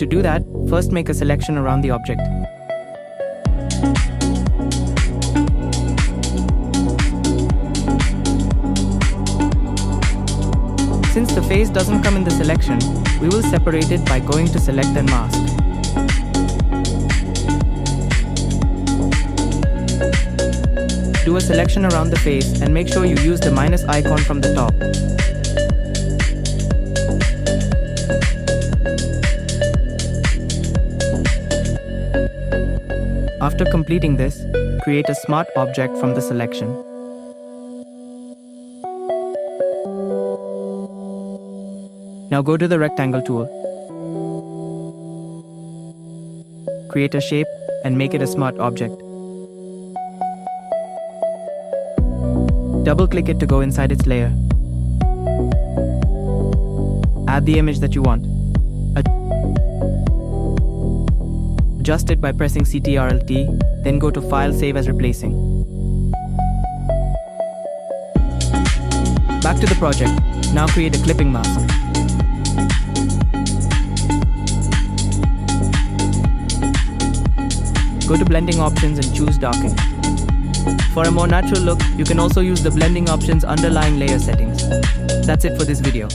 To do that, first make a selection around the object. Since the face doesn't come in the selection, we will separate it by going to Select and Mask. Do a selection around the face and make sure you use the minus icon from the top. After completing this, create a smart object from the selection. Now go to the rectangle tool. Create a shape and make it a smart object. Double-click it to go inside its layer. Add the image that you want. Adjust it by pressing Ctrl+T, then go to File, Save as Replacing. Back to the project. Now create a clipping mask. Go to Blending Options and choose Darken. For a more natural look, you can also use the blending options underlying layer settings. That's it for this video.